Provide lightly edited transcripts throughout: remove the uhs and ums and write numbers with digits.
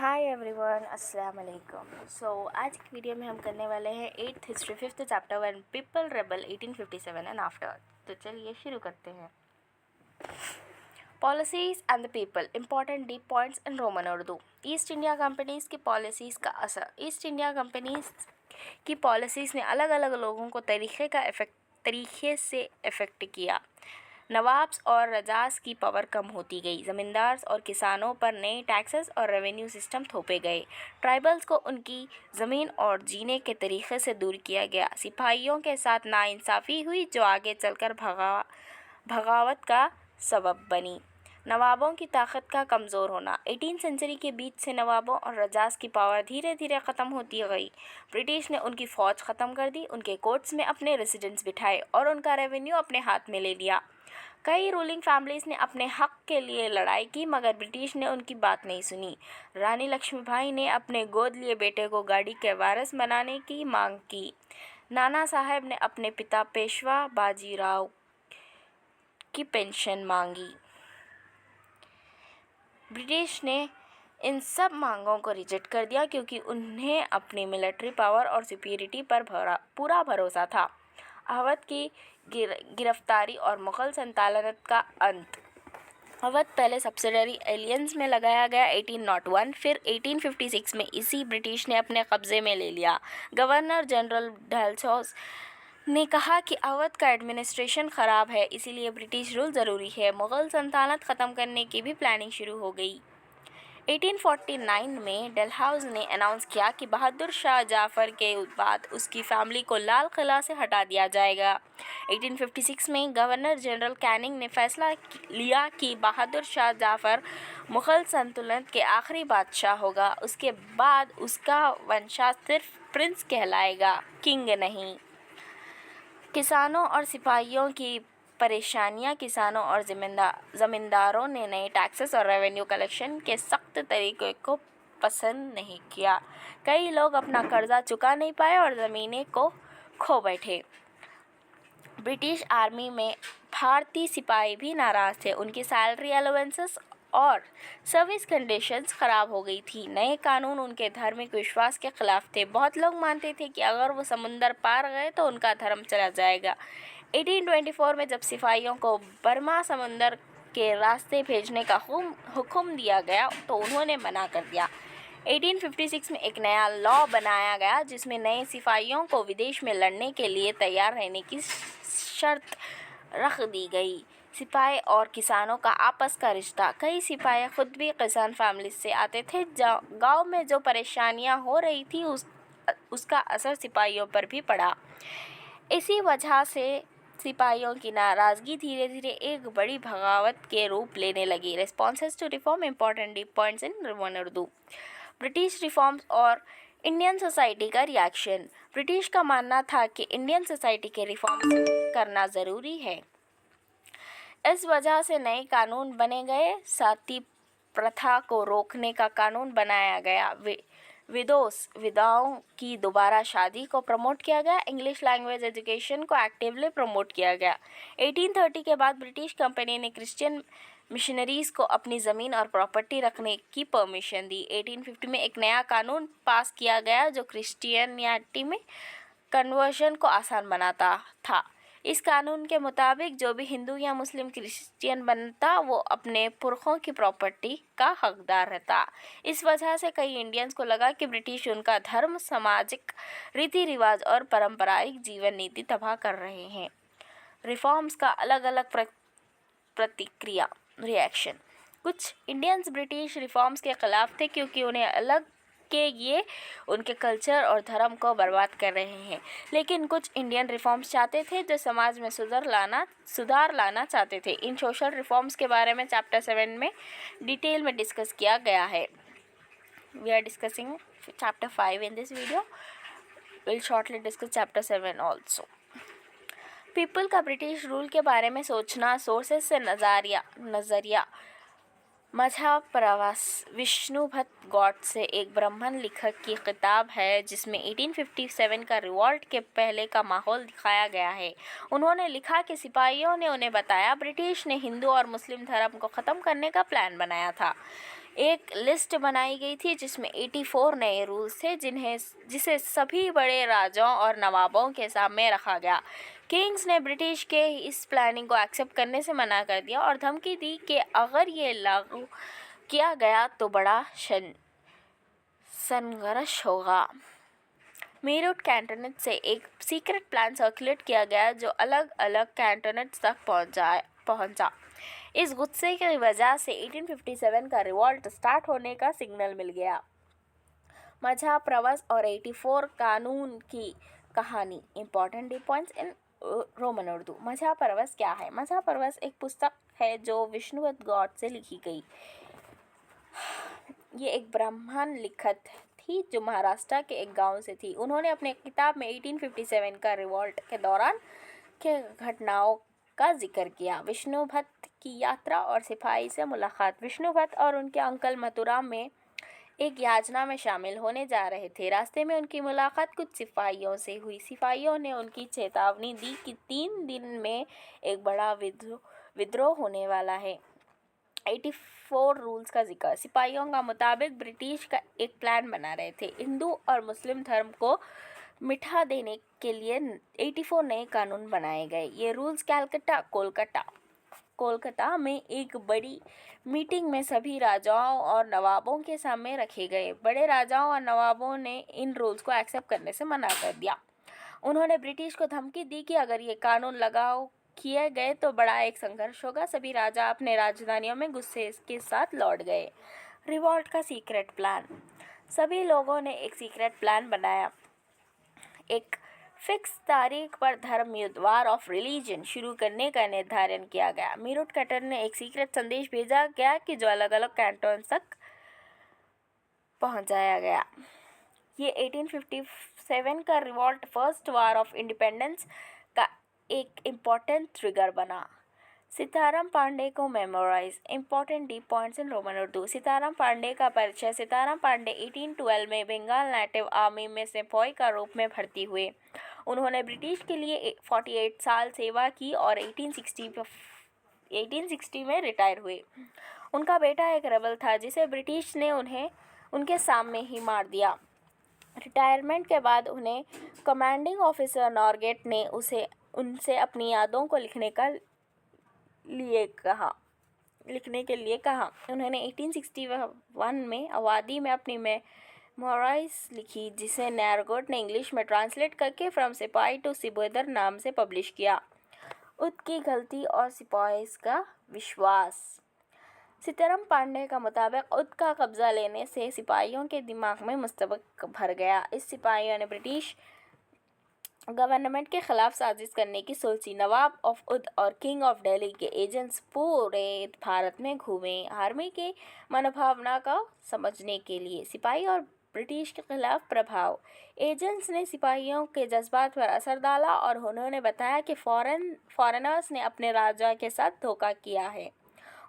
Hi everyone, अस्सलाम वालेकुम। आज की वीडियो में हम करने वाले हैं 8th history 5th chapter one people rebel 1857 and after. तो चलिए शुरू करते हैं। Policies and the people, important deep points in Roman Urdu. East India companies की पॉलिसीज़ का असर। ईस्ट इंडिया कंपनीज़ की पॉलिसीज़ ने अलग अलग लोगों को तरीके से इफ़ेक्ट किया। नवाब्स और रजास की पावर कम होती गई। ज़मींदार और किसानों पर नए टैक्सेस और रेवेन्यू सिस्टम थोपे गए। ट्राइबल्स को उनकी ज़मीन और जीने के तरीक़े से दूर किया गया। सिपाहियों के साथ नाइंसाफ़ी हुई जो आगे चलकर बगावत का सबब बनी। नवाबों की ताकत का कमज़ोर होना। 18th सेंचुरी के बीच से नवाबों और रजास की पावर धीरे धीरे ख़त्म होती गई। ब्रिटिश ने उनकी फ़ौज ख़त्म कर दी, उनके कोर्ट्स में अपने रेजिडेंट्स बिठाए और उनका रेवेन्यू अपने हाथ में ले लिया। कई रूलिंग फैमिलीज़ ने अपने हक़ के लिए लड़ाई की, मगर ब्रिटिश ने उनकी बात नहीं सुनी। रानी लक्ष्मीबाई ने अपने गोद लिए बेटे को गाड़ी के वारिस बनाने की मांग की। नाना साहब ने अपने पिता पेशवा बाजीराव की पेंशन मांगी। ब्रिटिश ने इन सब मांगों को रिजेक्ट कर दिया क्योंकि उन्हें अपनी मिलिट्री पावर और सुपीरियरिटी पर पूरा भरोसा था। अवध की गिरफ्तारी और मुग़ल सल्तनत का अंत। अवध पहले सब्सिडरी एलियंस में लगाया गया 1801, फिर 1856 में इसी ब्रिटिश ने अपने कब्ज़े में ले लिया। गवर्नर जनरल डलहौसी ने कहा कि अवध का एडमिनिस्ट्रेशन ख़राब है, इसीलिए ब्रिटिश रूल ज़रूरी है। मुग़ल सल्तनत ख़त्म करने की भी प्लानिंग शुरू हो गई। 1849 में डलहौसी ने अनाउंस किया कि बहादुर शाह जाफ़र के बाद उसकी फैमिली को लाल किला से हटा दिया जाएगा। 1856 में गवर्नर जनरल कैनिंग ने फैसला लिया कि बहादुर शाह जाफ़र मुग़ल सल्तनत के आखिरी बादशाह होगा। उसके बाद उसका वंशज सिर्फ प्रिंस कहलाएगा, किंग नहीं। किसानों और सिपाहियों की परेशानियां। किसानों और ज़मींदारों ने नए टैक्सेस और रेवेन्यू कलेक्शन के सख्त तरीक़े को पसंद नहीं किया। कई लोग अपना कर्जा चुका नहीं पाए और ज़मीनें को खो बैठे। ब्रिटिश आर्मी में भारतीय सिपाही भी नाराज़ थे। उनकी सैलरी अलाउंसेस और सर्विस कंडीशंस ख़राब हो गई थी। नए कानून उनके धार्मिक विश्वास के ख़िलाफ़ थे। बहुत लोग मानते थे कि अगर वो समुंदर पार गए तो उनका धर्म चला जाएगा। 1824 में जब सिपाहियों को बर्मा समुंदर के रास्ते भेजने का हुक्म दिया गया तो उन्होंने मना कर दिया। 1856 में एक नया लॉ बनाया गया जिसमें नए सिपाहियों को विदेश में लड़ने के लिए तैयार रहने की शर्त रख दी गई। सिपाही और किसानों का आपस का रिश्ता। कई सिपाही खुद भी किसान फैमिली से आते थे। गांव में जो परेशानियां हो रही थी उसका असर सिपाहियों पर भी पड़ा। इसी वजह से सिपाहियों की नाराज़गी धीरे धीरे एक बड़ी बगावत के रूप लेने लगी। Responses to reform, important deep points in Roman Urdu. British reforms और इंडियन सोसाइटी का रिएक्शन। ब्रिटिश का मानना था कि इंडियन सोसाइटी के रिफॉर्म्स करना ज़रूरी है। इस वजह से नए कानून बने गए। सती प्रथा को रोकने का कानून बनाया गया। विधवाओं की दोबारा शादी को प्रमोट किया गया। इंग्लिश लैंग्वेज एजुकेशन को एक्टिवली प्रमोट किया गया। 1830 के बाद ब्रिटिश कंपनी ने क्रिश्चियन मिशनरीज को अपनी ज़मीन और प्रॉपर्टी रखने की परमिशन दी। 1850 में एक नया कानून पास किया गया जो क्रिश्चियनिटी में कन्वर्जन को आसान बनाता था। इस कानून के मुताबिक जो भी हिंदू या मुस्लिम क्रिश्चियन बनता वो अपने पुरखों की प्रॉपर्टी का हकदार रहता। इस वजह से कई इंडियंस को लगा कि ब्रिटिश उनका धर्म, सामाजिक रीति रिवाज और पारंपरिक जीवन नीति तबाह कर रहे हैं। रिफॉर्म्स का अलग अलग प्रतिक्रिया, रिएक्शन। कुछ इंडियंस ब्रिटिश रिफॉर्म्स के ख़िलाफ़ थे क्योंकि उन्हें अलग कि ये उनके कल्चर और धर्म को बर्बाद कर रहे हैं, लेकिन कुछ इंडियन रिफॉर्म्स चाहते थे जो समाज में सुधार लाना चाहते थे। इन सोशल रिफॉर्म्स के बारे में चैप्टर 7 में डिटेल में डिस्कस किया गया है। We are discussing chapter 5 in this video. Will shortly discuss chapter 7 also. People का ब्रिटिश रूल के बारे में सोचना। सोर्सेस से नज़रिया। मजहब प्रवास। विष्णु भट्ट गॉडसे एक ब्राह्मण लेखक की किताब है जिसमें 1857 का रिवॉल्ट के पहले का माहौल दिखाया गया है। उन्होंने लिखा कि सिपाहियों ने उन्हें बताया ब्रिटिश ने हिंदू और मुस्लिम धर्म को ख़त्म करने का प्लान बनाया था। एक लिस्ट बनाई गई थी जिसमें 84 नए रूल्स थे जिसे सभी बड़े राजाओं और नवाबों के सामने रखा गया। किंग्स ने ब्रिटिश के इस प्लानिंग को एक्सेप्ट करने से मना कर दिया और धमकी दी कि अगर ये लागू किया गया तो बड़ा संघर्ष होगा। मीरठ कैंटोनेट से एक सीक्रेट प्लान सर्कुलेट किया गया जो अलग अलग कैंटोनेट्स तक पहुंचा। इस गुस्से की वजह से 1857 का रिवॉल्ट स्टार्ट होने का सिग्नल मिल गया। मजहब प्रवस और 84 कानून की कहानी। Important points in Roman Urdu. मजहब प्रवस क्या है? मजहब प्रवस एक पुस्तक है जो विष्णुवत गॉड से लिखी गई। ये एक ब्राह्मण लिखत थी जो महाराष्ट्र के एक गांव से थी। उन्होंने अपने किताब में 1857 का रिवॉल्ट के दौरान के घटनाओं का जिक्र किया। विष्णु भट्ट की यात्रा और सिपाही से मुलाकात। विष्णु भट्ट और उनके अंकल मथुरा में एक याचना में शामिल होने जा रहे थे। रास्ते में उनकी मुलाकात कुछ सिपाहियों से हुई। सिपाहियों ने उनकी चेतावनी दी कि 3 दिन में एक बड़ा विद्रोह होने वाला है। 84 रूल्स का जिक्र। सिपाहियों का मुताबिक ब्रिटिश का एक प्लान बना रहे थे। हिंदू और मुस्लिम धर्म को मिटा देने के लिए 84 नए कानून बनाए गए। ये रूल्स कोलकाता में एक बड़ी मीटिंग में सभी राजाओं और नवाबों के सामने रखे गए। बड़े राजाओं और नवाबों ने इन रूल्स को एक्सेप्ट करने से मना कर दिया। उन्होंने ब्रिटिश को धमकी दी कि अगर ये कानून लागू किए गए तो बड़ा एक संघर्ष होगा। सभी राजा अपने राजधानियों में गुस्से के साथ लौट गए। रिवॉल्ट का सीक्रेट प्लान। सभी लोगों ने एक सीक्रेट प्लान बनाया। एक फिक्स तारीख पर धर्म युद्ध वार ऑफ रिलीजन शुरू करने का निर्धारण किया गया। मीरठ कटर ने एक सीक्रेट संदेश भेजा गया कि जो अलग अलग कैंटोन तक पहुंचाया गया। ये 1857 का revolt first war of independence का एक इम्पॉर्टेंट ट्रिगर बना। सीताराम पांडे को memorise. Important deep points in Roman Urdu. Sitaram Pande का परिचय। सीताराम पांडे 1812 में बंगाल नेटिव आर्मी में सिपाही का रूप में भर्ती हुए। उन्होंने ब्रिटिश के लिए 48 साल सेवा की और 1860 में रिटायर हुए। उनका बेटा एक रेबल था जिसे ब्रिटिश ने उनके सामने ही मार दिया। रिटायरमेंट के बाद उन्हें कमांडिंग ऑफिसर नॉरगेट ने उनसे अपनी यादों को लिखने के लिए कहा। उन्होंने 1861 में अवधि में अपनी मेमोइर्स लिखी जिसे नॉरगेट ने इंग्लिश में ट्रांसलेट करके फ्रॉम सिपाही टू सूबेदार नाम से पब्लिश किया। उनकी गलती और सिपाही का विश्वास। सीताराम पांडे का मुताबिक उद का कब्जा लेने से सिपाहियों के दिमाग में मुस्तबक भर गया। इस सिपाहियों ने ब्रिटिश गवर्नमेंट के खिलाफ साजिश करने की सोची। नवाब ऑफ उद और किंग ऑफ दिल्ली के एजेंट्स पूरे भारत में घूमे आर्मी के मनोभावना को समझने के लिए। सिपाही और ब्रिटिश के खिलाफ प्रभाव। एजेंट्स ने सिपाहियों के जज्बात पर असर डाला और उन्होंने बताया कि फॉरेनर्स ने अपने राजा के साथ धोखा किया है।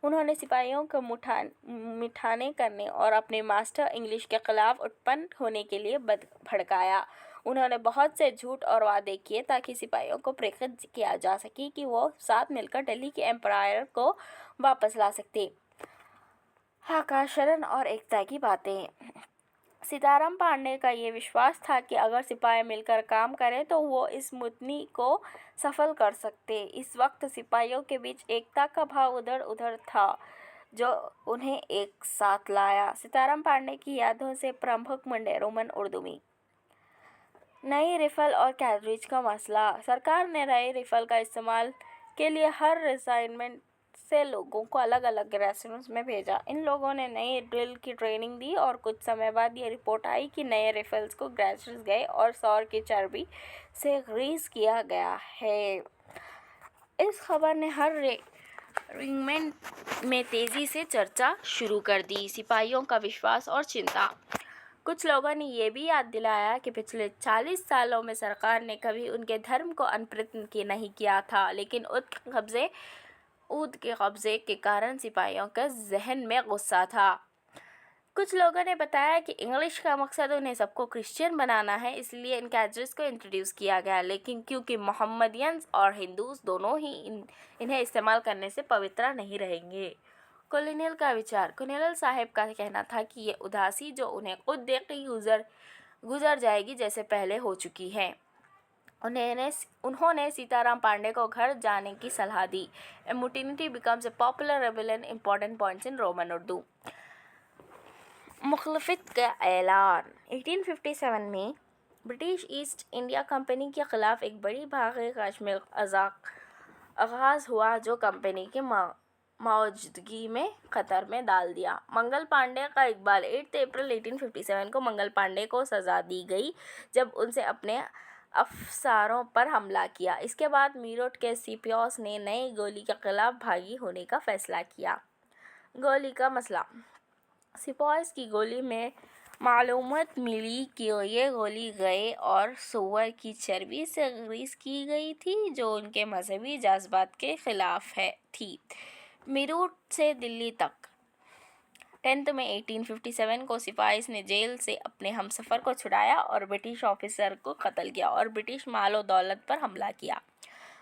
उन्होंने सिपाहियों को मिठाने करने और अपने मास्टर इंग्लिश के खिलाफ उत्पन्न होने के लिए भड़काया। उन्होंने बहुत से झूठ और वादे किए ताकि सिपाहियों को प्रेरित किया जा सके कि वो साथ मिलकर दिल्ली के एम्पायर को वापस ला सकते। आकाशरण और एकता की बातें। सीताराम पांडे का ये विश्वास था कि अगर सिपाही मिलकर काम करें तो वो इस मुद्दे को सफल कर सकते। इस वक्त सिपाहियों के बीच एकता का भाव उधर उधर था जो उन्हें एक साथ लाया। सीताराम पांडे की यादों से प्रमुख मुद्दे रोमन उर्दू में। नई रिफल और कैडरेज का मसला। सरकार ने नए रिफल का इस्तेमाल के लिए हर रेजिमेंट से लोगों को अलग अलग रेजिमेंट्स में भेजा। इन लोगों ने नए ड्रिल की ट्रेनिंग दी और कुछ समय बाद ये रिपोर्ट आई कि नए रिफल्स को ग्रेजुएट्स गए और सौर की चर्बी से ग्रीस किया गया है। इस खबर ने हर रेजिमेंट में तेजी से चर्चा शुरू कर दी। सिपाहियों का विश्वास और चिंता। कुछ लोगों ने यह भी याद दिलाया कि पिछले 40 सालों में सरकार ने कभी उनके धर्म को अनप्रतिष्ठित नहीं किया था, लेकिन ऊद के कब्जे के कारण सिपाहियों के जहन में गुस्सा था। कुछ लोगों ने बताया कि इंग्लिश का मकसद उन्हें सबको क्रिश्चियन बनाना है, इसलिए इन कैडरेज को इंट्रोड्यूस किया गया, लेकिन क्योंकि मोहम्मदियंस और हिंदूज दोनों ही इन्हें इस्तेमाल करने से पवित्र नहीं रहेंगे। कॉलोनियल का विचार। कॉलोनियल साहब का कहना था कि ये उदासी जो उन्हें खुद देख के गुजर जाएगी जैसे पहले हो चुकी है। उन्होंने सीताराम पांडे को घर जाने की सलाह दी। A mutiny becomes a popular rebellion important points in Roman Urdu. मुखालफत का ऐलान। 1857 में ब्रिटिश ईस्ट इंडिया कंपनी के खिलाफ एक बड़ी भारी कश्मीर आगाज हुआ जो कंपनी की मौजूदगी में खतरे में डाल दिया। मंगल पांडे का इकबाल। 8 अप्रैल 1857 को मंगल पांडे को सजा दी गई जब उनसे अपने अफसरों पर हमला किया। इसके बाद मीरठ के सिपाहियों ने नई गोली के खिलाफ भागी होने का फैसला किया। गोली का मसला। सिपाहियों की गोली में मालूमात मिली कि ये गोली गाय और सूअर की चर्बी से ग्रीस की गई थी जो उनके मजहबी जज्बात के खिलाफ थी। मीरठ से दिल्ली तक। 10 मई 1857 को सिपाहियों ने जेल से अपने हमसफर को छुड़ाया और ब्रिटिश ऑफिसर को कत्ल किया और ब्रिटिश मालो दौलत पर हमला किया।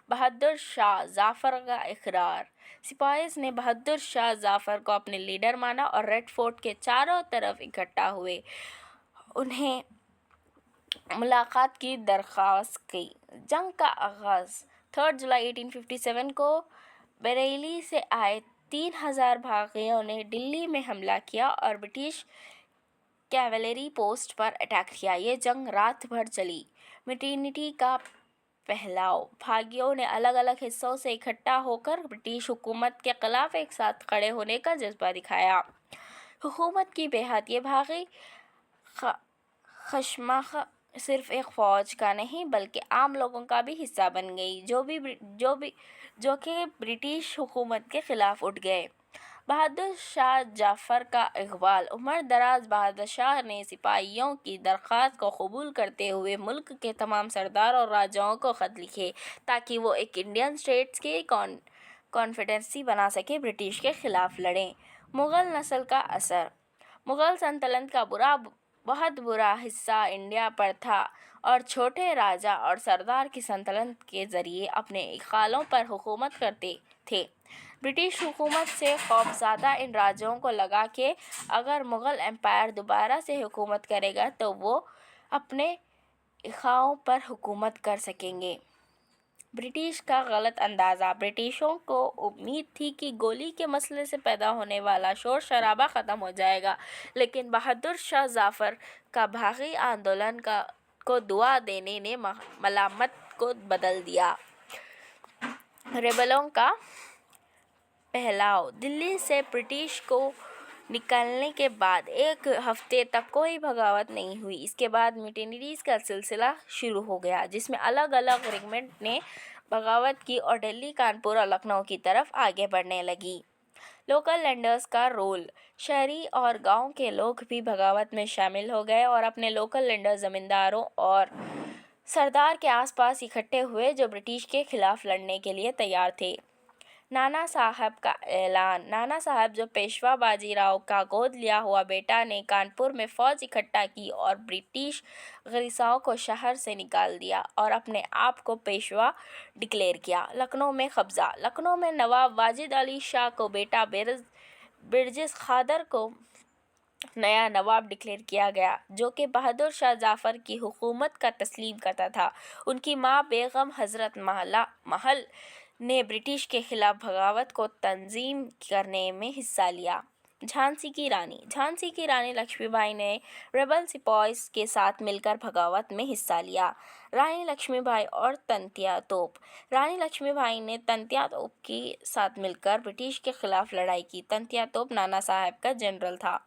बहादुर शाह जाफर का इकरार। सिपाहियों ने बहादुर शाह जाफर को अपने लीडर माना और रेड फोर्ट के चारों तरफ इकट्ठा हुए उन्हें मुलाकात की दरख्वास्त की। जंग का आगाज। 3 जुलाई 1857 को बरेली से आए 3000 भाइयों ने दिल्ली में हमला किया और ब्रिटिश कैवेलरी पोस्ट पर अटैक किया। ये जंग रात भर चली। म्यूटिनी का फैलाव। भाइयों ने अलग अलग हिस्सों से इकट्ठा होकर ब्रिटिश हुकूमत के खिलाफ एक साथ खड़े होने का जज्बा दिखाया। हुकूमत की बेहद ये भागी खशमख सिर्फ एक फौज का नहीं बल्कि आम लोगों का भी हिस्सा बन गई जो कि ब्रिटिश हुकूमत के खिलाफ उठ गए। बहादुर शाह जाफर का इकबाल। उम्र दराज बहादुर शाह ने सिपाहियों की दरख्वास्त को कबूल करते हुए मुल्क के तमाम सरदार और राजाओं को खत लिखे ताकि वो एक इंडियन स्टेट्स की कॉन्फेडरेसी बना सके ब्रिटिश के खिलाफ लड़ें। मुग़ल नस्ल का असर। मुग़ल सल्तनत का बहुत बुरा हिस्सा इंडिया पर था और छोटे राजा और सरदार की सल्तनत के ज़रिए अपने इखालों पर हुकूमत करते थे। ब्रिटिश हुकूमत से खौफज़दा इन राजाओं को लगा कि अगर मुग़ल एम्पायर दोबारा से हुकूमत करेगा तो वो अपने इखाओं पर हुकूमत कर सकेंगे। ब्रिटिश का गलत अंदाज़ा। ब्रिटिशों को उम्मीद थी कि गोली के मसले से पैदा होने वाला शोर शराबा ख़त्म हो जाएगा, लेकिन बहादुर शाह जाफ़र का भागी आंदोलन को दुआ देने ने मलामत को बदल दिया। रेबलों का फैलाव। दिल्ली से ब्रिटिश को निकलने के बाद एक हफ्ते तक कोई बगावत नहीं हुई। इसके बाद म्यूटिनीज़ का सिलसिला शुरू हो गया जिसमें अलग अलग रेजिमेंट ने बगावत की और दिल्ली, कानपुर और लखनऊ की तरफ आगे बढ़ने लगी। लोकल लैंडर्स का रोल। शहरी और गांव के लोग भी बगावत में शामिल हो गए और अपने लोकल लैंडर ज़मींदारों और सरदार के आसपास इकट्ठे हुए जो ब्रिटिश के खिलाफ लड़ने के लिए तैयार थे। नाना साहब का ऐलान। नाना साहब जो पेशवा बाजीराव का गोद लिया हुआ बेटा ने कानपुर में फ़ौज इकट्ठा की और ब्रिटिश गरीसाओं को शहर से निकाल दिया और अपने आप को पेशवा डिक्लेयर किया। लखनऊ में कब्ज़ा। लखनऊ में नवाब वाजिद अली शाह को बेटा बिरजिस खादर को नया नवाब डिक्लेयर किया गया जो कि बहादुर शाह जाफ़र की हुकूमत का तस्लीम करता था। उनकी माँ बेगम हज़रत महल ने ब्रिटिश के खिलाफ बगावत को तंजीम करने में हिस्सा लिया। झांसी की रानी। झांसी की रानी लक्ष्मीबाई ने रेबल सिपाहियों के साथ मिलकर बगावत में हिस्सा लिया। रानी लक्ष्मीबाई और तंतिया तोप। रानी लक्ष्मीबाई ने तंतिया तोप के साथ मिलकर ब्रिटिश के खिलाफ लड़ाई की। तंतिया तोप नाना साहब का जनरल था।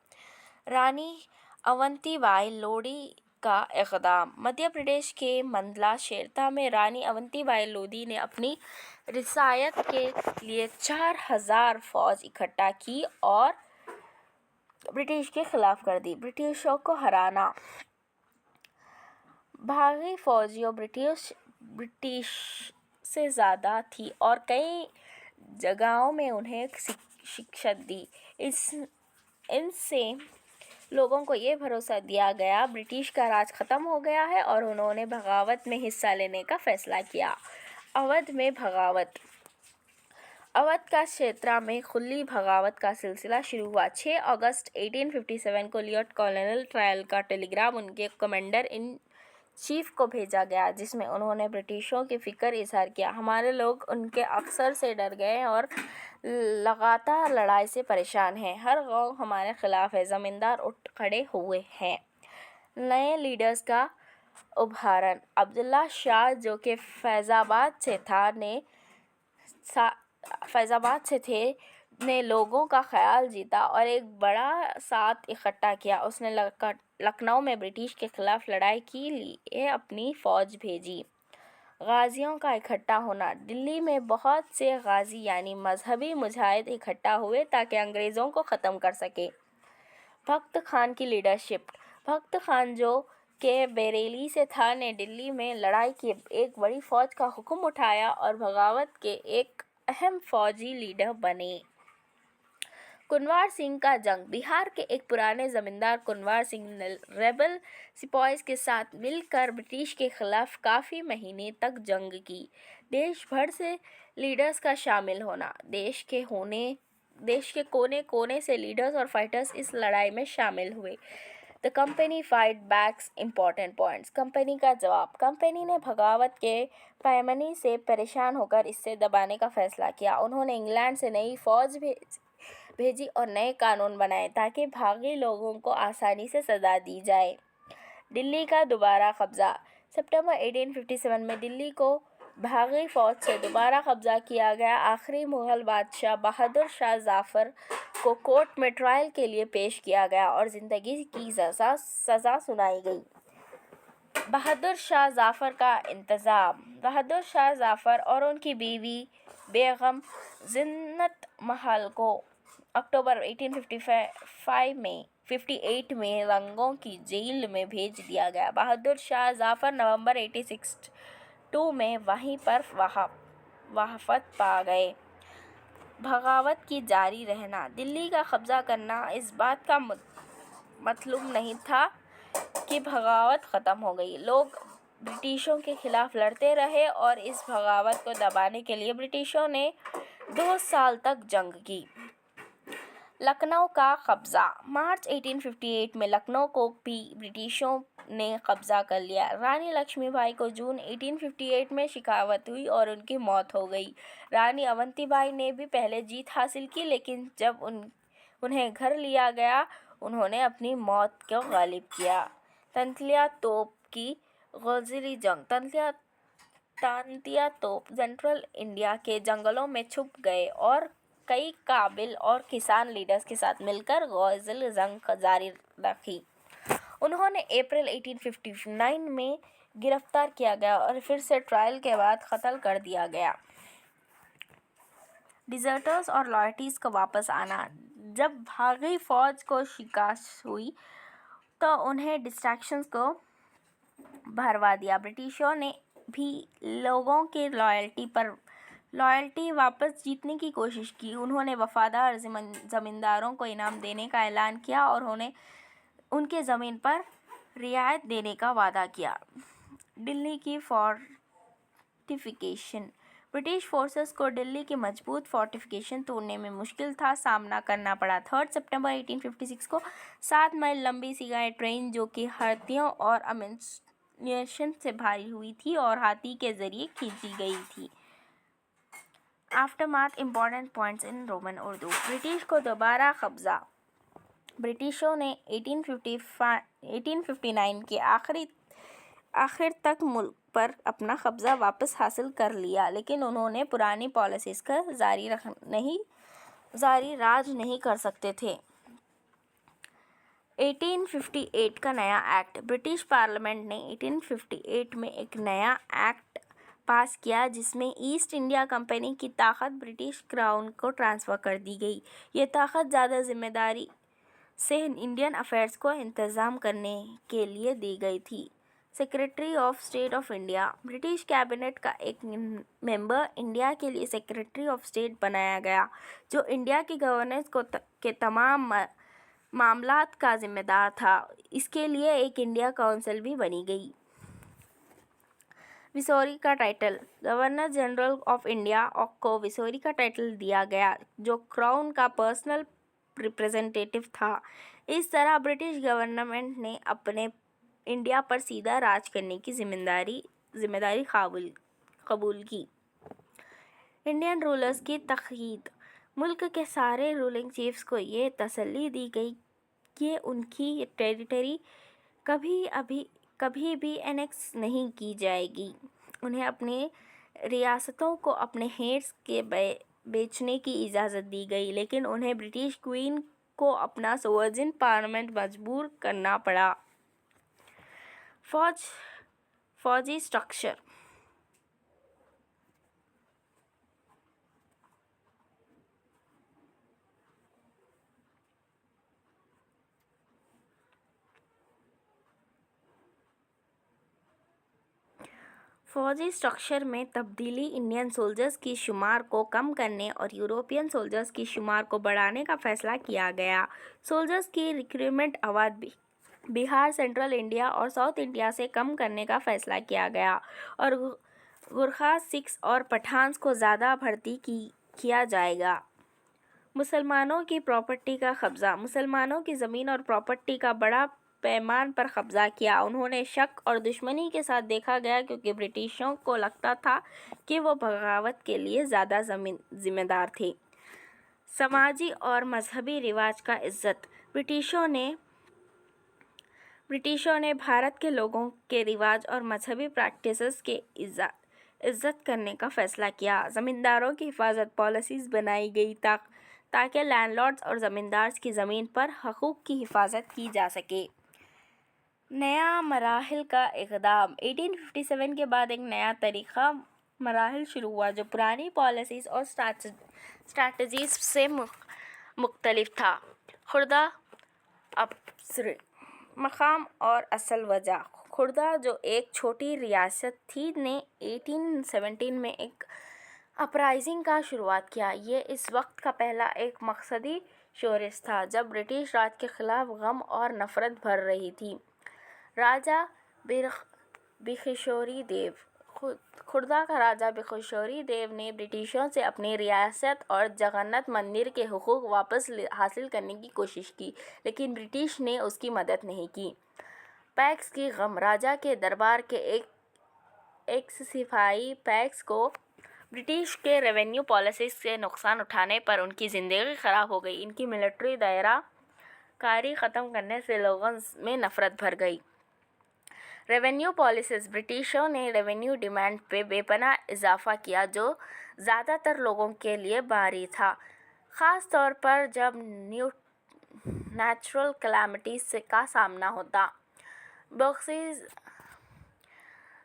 रानी अवंतीबाई लोधी का इक़दाम। मध्य प्रदेश के मंडला शेरता में रानी अवंतीबाई लोधी ने अपनी रियासत के लिए 4000 फौज इकट्ठा की और ब्रिटिश के खिलाफ कर दी। ब्रिटिशों को हराना। भागी फौजियों ब्रिटिश से ज़्यादा थी और कई जगहों में उन्हें शिकस्त दी। इनसे लोगों को ये भरोसा दिया गया ब्रिटिश का राज ख़त्म हो गया है और उन्होंने बगावत में हिस्सा लेने का फ़ैसला किया। अवध में बगावत। अवध का क्षेत्र में खुली बगावत का सिलसिला शुरू हुआ। 6 अगस्त 1857 को लियोट कॉलोनल ट्रायल का टेलीग्राम उनके कमांडर इन चीफ को भेजा गया, जिसमें उन्होंने ब्रिटिशों की फिक्र इजहार किया। हमारे लोग उनके अफसर से डर गए और लगातार लड़ाई से परेशान हैं। हर गांव हमारे खिलाफ है। जमींदार उठ खड़े हुए हैं। नए लीडर्स का उभारन। अब्दुल्ला शाह, जो कि फैज़ाबाद से थे, ने लोगों का ख्याल जीता और एक बड़ा साथ इकट्ठा किया। उसने लखनऊ में ब्रिटिश के खिलाफ लड़ाई के लिए अपनी फौज भेजी। गाजियों का इकट्ठा होना। दिल्ली में बहुत से गाजी यानी मजहबी मुजाहिद इकट्ठा हुए ताकि अंग्रेज़ों को ख़त्म कर सके। भक्त खान की लीडरशिप। भक्त खान, जो के बरेली से था, ने दिल्ली में लड़ाई की एक बड़ी फौज का हुक्म उठाया और बगावत के एक अहम फौजी लीडर बने। कुंवर सिंह का जंग। बिहार के एक पुराने जमींदार कुंवर सिंह ने रेबल सिपाहीज के साथ मिलकर ब्रिटिश के खिलाफ काफ़ी महीने तक जंग की। देश भर से लीडर्स का शामिल होना। देश के कोने कोने से लीडर्स और फाइटर्स इस लड़ाई में शामिल हुए। The company fight backs. Important points. Company का जवाब। कंपनी ने बगावत के पैमाने से परेशान होकर इसे दबाने का फैसला किया। उन्होंने इंग्लैंड से नई फौज भेजी और नए कानून बनाए ताकि भागी लोगों को आसानी से सजा दी जाए। दिल्ली का दोबारा कब्जा। सितंबर 1857 में दिल्ली को भागी फौज से दोबारा कब्जा किया गया। आखिरी मुगल बादशाह बहादुर शाह जफ़र को कोर्ट में ट्रायल के लिए पेश किया गया और ज़िंदगी की सज़ा सुनाई गई। बहादुर शाह जफ़र का इंतज़ाम। बहादुर शाह जफ़र और उनकी बीवी बेगम ज़िन्नत महल को अक्टूबर 1858 में रंगों की जेल में भेज दिया गया। बहादुर शाह जफ़र नवंबर 1862 में वहीं पर वफ़ात पा गए। बगावत की जारी रहना। दिल्ली का कब्जा करना इस बात का मतलब नहीं था कि बगावत ख़त्म हो गई। लोग ब्रिटिशों के खिलाफ लड़ते रहे और इस बगावत को दबाने के लिए ब्रिटिशों ने 2 साल तक जंग की। लखनऊ का कब्जा। मार्च 1858 में लखनऊ को भी ब्रिटिशों ने कब्जा कर लिया। रानी लक्ष्मीबाई को जून 1858 में शिकावत हुई और उनकी मौत हो गई। रानी अवंतीबाई ने भी पहले जीत हासिल की, लेकिन जब उन्हें घर लिया गया, उन्होंने अपनी मौत को गालिब किया। तंतिया तोप की गोजरी जंग। तांतिया तोप सेंट्रल इंडिया के जंगलों में छुप गए और कई काबिल और किसान लीडर्स के साथ मिलकर गोजरी जंग जारी रखी। उन्होंने अप्रैल 1859 में गिरफ्तार किया गया और फिर से ट्रायल के बाद कत्ल कर दिया गया। डिजर्टर्स और लॉयल्टीज को वापस आना। जब भागी फौज को शिकस्त हुई तो उन्हें डिस्ट्रैक्शंस को भरवा दिया। ब्रिटिशों ने भी लोगों के लॉयल्टी वापस जीतने की कोशिश की। उन्होंने वफादार जमींदारों को इनाम देने का ऐलान किया और उन्हें उनके ज़मीन पर रियायत देने का वादा किया। दिल्ली की फोर्टिफिकेशन। ब्रिटिश फोर्सेस को दिल्ली की मजबूत फोर्टिफिकेशन तोड़ने में मुश्किल था सामना करना पड़ा। 3 सितंबर 1856 को 7 मील लंबी सिगाई ट्रेन, जो कि हाथियों और अम्युनिशन से भरी हुई थी और हाथी के जरिए खींची गई थी। Aftermath. Important points in Roman Urdu. British को दोबारा कब्जा। ब्रिटिशों ने 1859 के आखिर तक मुल्क पर अपना कब्जा वापस हासिल कर लिया, लेकिन उन्होंने पुरानी पॉलिसीज़ का जारी राज नहीं कर सकते थे। 1858 का नया एक्ट। ब्रिटिश पार्लियामेंट ने 1858 में एक नया एक्ट पास किया जिसमें ईस्ट इंडिया कंपनी की ताकत ब्रिटिश क्राउन को ट्रांसफ़र कर दी गई। ये ताकत ज़्यादा जिम्मेदारी से इंडियन अफेयर्स को इंतज़ाम करने के लिए दी गई थी। Secretary of state of India. British cabinet का एक मेंबर इंडिया के लिए सेक्रेटरी ऑफ स्टेट बनाया गया, जो इंडिया की गवर्नेंस के तमाम मामलात का जिम्मेदार था। इसके लिए एक इंडिया काउंसिल भी बनी गई। विसोरी का title. Governor general of India को विसोरी का टाइटल दिया गया, जो क्राउन का पर्सनल रिप्रेजेंटेटिव था। इस तरह ब्रिटिश गवर्नमेंट ने अपने इंडिया पर सीधा राज करने की जिम्मेदारी कबूल की। इंडियन रूलर्स की तक़यीद। मुल्क के सारे रूलिंग चीफ्स को ये तसल्ली दी गई कि उनकी टेरिटरी कभी भी एनेक्स नहीं की जाएगी। उन्हें अपने रियासतों को अपने हेड्स के बेचने की इजाज़त दी गई, लेकिन उन्हें ब्रिटिश क्वीन को अपना सोवर्जिन पार्लियामेंट मजबूर करना पड़ा। फौजी स्ट्रक्चर। फौजी स्ट्रक्चर में तब्दीली इंडियन सोल्जर्स की शुमार को कम करने और यूरोपियन सोल्जर्स की शुमार को बढ़ाने का फैसला किया गया। सोल्जर्स की रिक्रूटमेंट अवधि बिहार, सेंट्रल इंडिया और साउथ इंडिया से कम करने का फैसला किया गया और गुरखा, सिख्स और पठान्स को ज़्यादा भर्ती किया जाएगा। मुसलमानों की प्रॉपर्टी का कब्जा। मुसलमानों की ज़मीन और प्रॉपर्टी का बड़ा पैमाने पर कब्जा किया। उन्होंने शक और दुश्मनी के साथ देखा गया, क्योंकि ब्रिटिशों को लगता था कि वो बगावत के लिए ज़्यादा जिम्मेदार थे। समाजी और मजहबी रिवाज का इज्जत। ब्रिटिशों ने भारत के लोगों के रिवाज और मजहबी प्रैक्टिसेस के इज्जत करने का फैसला किया। ज़मींदारों की हिफाजत पॉलिसीज़ बनाई गई ताकि लैंडलॉर्ड्स और ज़मींदार्स की ज़मीन पर हकूक़ की हिफाजत की जा सके। नया मराहिल का इक़दाम। 1857 के बाद एक नया तरीक़ा मराहिल शुरू हुआ, जो पुरानी पॉलिसीज़ और स्ट्रैटेजीज़ से मुख्तलिफ था। खुर्दा अब्सर। मकाम और असल वजह। खुर्दा, जो एक छोटी रियासत थी, ने 1817 में एक अपराइजिंग का शुरुआत किया। ये इस वक्त का पहला एक मकसदी शोरश था जब ब्रिटिश राज के ख़िलाफ़ गम और नफ़रत भर रही थी। राजा बिखशोरी देव। खुर्दा का राजा बिखशोरी देव ने ब्रिटिशों से अपनी रियासत और जगन्नाथ मंदिर के हुकूक वापस हासिल करने की कोशिश की, लेकिन ब्रिटिश ने उसकी मदद नहीं की। पैक्स की गम। राजा के दरबार के एक सिपाही पैक्स को ब्रिटिश के रेवेन्यू पॉलिसीज़ से नुकसान उठाने पर उनकी ज़िंदगी ख़राब हो गई। इनकी मिलिट्री दायरा कारी ख़त्म करने से लोगों में नफ़रत भर गई। Revenue policies. ब्रिटिशों ने रेवेन्यू डिमांड पे बेपनाह इजाफ़ा किया, जो ज़्यादातर लोगों के लिए भारी था, ख़ास तौर पर जब नेचुरल कैलामिटीज़ का सामना होता। बख्शी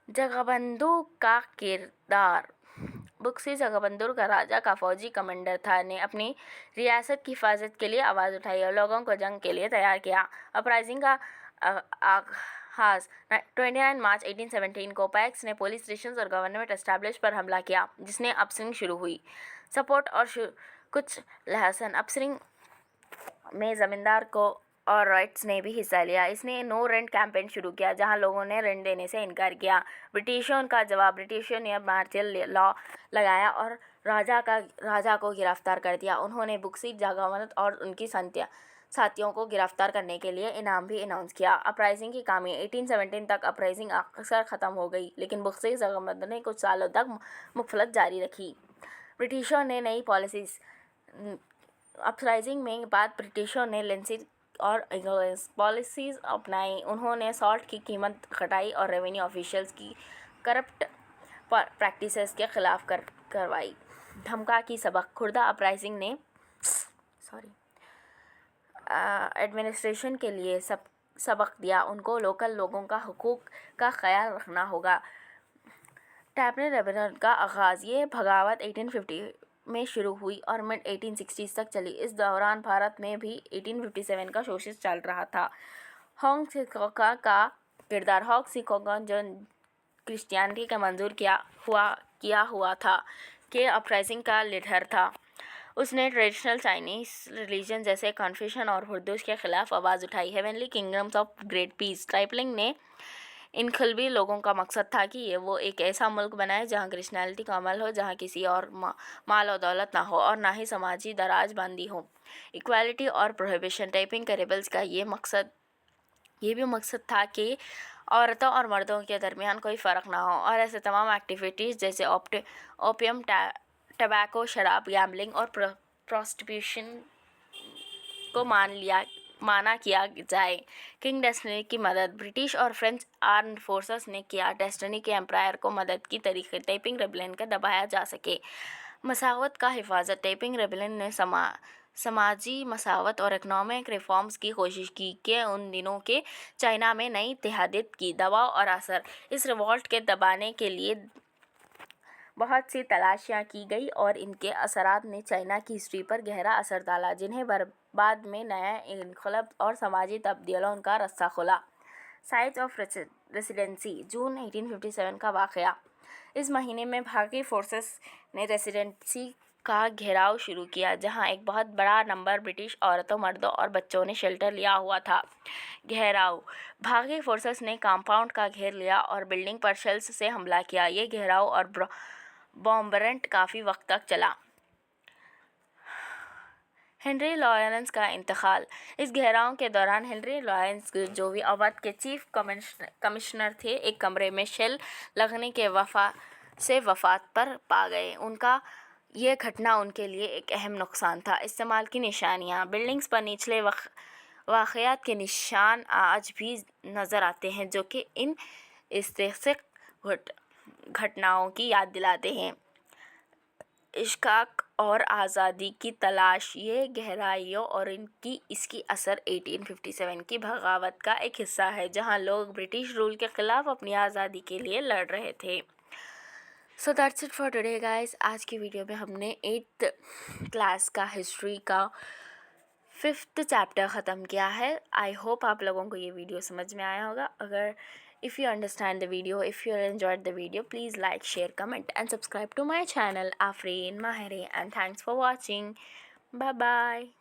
जगबंधु का किरदार। बख्शी जगबंधु का राजा का फ़ौजी कमांडर था, ने अपनी रियासत की हिफाजत के लिए आवाज़ उठाई और लोगों को जंग के लिए तैयार किया। अपराइजिंग का आगाज़। 29 मार्च 1817 को पैक्स ने पुलिस स्टेशन और गवर्नमेंट एस्टेब्लिश पर हमला किया, जिसने अपस्विंग शुरू हुई। सपोर्ट और कुछ लहसन। अपस्विंग में ज़मींदार को और राइट्स ने भी हिस्सा लिया। इसने नो रेंट कैंपेन शुरू किया, जहां लोगों ने रेंट देने से इनकार किया। ब्रिटिशों का जवाब। ब्रिटिशों ने मार्शल लॉ लगाया और राजा को गिरफ्तार कर दिया। उन्होंने बख्शी जगबंधु और उनकी साथियों को गिरफ्तार करने के लिए इनाम भी अनाउंस किया। अपराइजिंग की खामी। 1817 तक अपराइजिंग अक्सर ख़त्म हो गई, लेकिन बख्शी जगबंधु ने कुछ सालों तक मुखफ़लत जारी रखी। ब्रिटिशों ने नई पॉलिसीज़। अपराइजिंग में बाद ब्रिटिशों ने लेंसिंग और पॉलिसीज़ अपनाई। उन्होंने सॉल्ट की कीमत घटाई और रेवेन्यू ऑफिशियल्स की करप्ट प्रैक्टिसेस के ख़िलाफ़ करवाई। धमका की सबक। खुर्दा अपराइजिंग ने एडमिनिस्ट्रेशन के लिए सबक दिया। उनको लोकल लोगों का हुकूक का ख्याल रखना होगा। टैपने रेबेलियन का आगाज़। ये बगावत 1850 में शुरू हुई और मिड 1860s तक चली। इस दौरान भारत में भी 1857 का शोषण चल रहा था। होंग सिकोका का किरदार। होंग सिकोका, जो क्रिश्चियनिटी का मंजूर किया हुआ था, के अपराइजिंग का लीडर था। उसने ट्रेडिशनल चाइनीज़ रिलीजन जैसे कन्फ्यूशन और हुर्दूस के ख़िलाफ़ आवाज़ उठाई। Heavenly Kingdoms of Great Peace. Taiping ने इनकलाबी लोगों का मकसद था कि वो एक ऐसा मुल्क बनाए जहाँ क्रिश्चियनिटी का अमल हो, जहाँ किसी और माल और दौलत ना हो और ना ही समाजी दराजबंदी हो। इक्वालिटी और प्रोहिबिशन। टाइपिंग के रेबल्स का ये भी मकसद था कि औरतों और मर्दों के दरमियान कोई फ़र्क ना हो और ऐसे तमाम एक्टिविटीज़ जैसे ओपियम, टबैको, शराब, गैम्बलिंग और प्रोस्टिट्यूशन को माना किया जाए। किंग डेस्टिनी की मदद। ब्रिटिश और फ्रेंच आर्म्ड फोर्सेस ने किया डेस्टिनी के एम्पायर को मदद की तरीके टाइपिंग रेबेलियन का दबाया जा सके। मसावत का हिफाजत। टाइपिंग रेबेलियन ने समाजी मसावत और इकनॉमिक रिफॉर्म्स की कोशिश की कि उन दिनों के चाइना में नई इत्तेहादियत की दबाव और असर। इस रिवॉल्ट के दबाने के लिए बहुत सी तलाशियाँ की गई और इनके असरात ने चाइना की हिस्ट्री पर गहरा असर डाला, जिन्हें बाद में नया इनकलाब और समाजी तब्दीलियों का रास्ता खोला। Sites of residency. जून 1857 का वाक़या। इस महीने में भारतीय फोर्सेस ने रेसिडेंसी का घेराव शुरू किया, जहां एक बहुत बड़ा नंबर ब्रिटिश औरतों, मर्दों और बच्चों ने शेल्टर लिया हुआ था। घेराव। भारतीय फोर्सेस ने कंपाउंड का घेर लिया और बिल्डिंग पर शेल्स से हमला किया। ये घेराव और बॉम्बरमेंट काफ़ी वक्त तक चला। हेनरी लॉरेंस का इंतकाल। इस घेराव के दौरान हेनरी लॉरेंस, जो भी अवध के चीफ कमिश्नर थे, एक कमरे में शेल लगने के वफात पर पा गए। उनका ये घटना उनके लिए एक अहम नुकसान था। इस्तेमाल की निशानियाँ। बिल्डिंग्स पर निचले वाक़यात के निशान आज भी नज़र आते हैं, जो कि इन ऐतिहासिक घटनाओं की याद दिलाते हैं। इश्काक और आज़ादी की तलाश। ये गहराइयों और इसकी असर 1857 की बगावत का एक हिस्सा है, जहां लोग ब्रिटिश रूल के ख़िलाफ़ अपनी आज़ादी के लिए लड़ रहे थे। So that's it for today guys. आज की वीडियो में हमने 8th क्लास का हिस्ट्री का 5th चैप्टर ख़त्म किया है। आई होप आप लोगों को ये वीडियो समझ में आया होगा। अगर if you understand the video, if you enjoyed the video, please like, share, comment and subscribe to my channel Afreen Mahiri, and thanks for watching. Bye bye.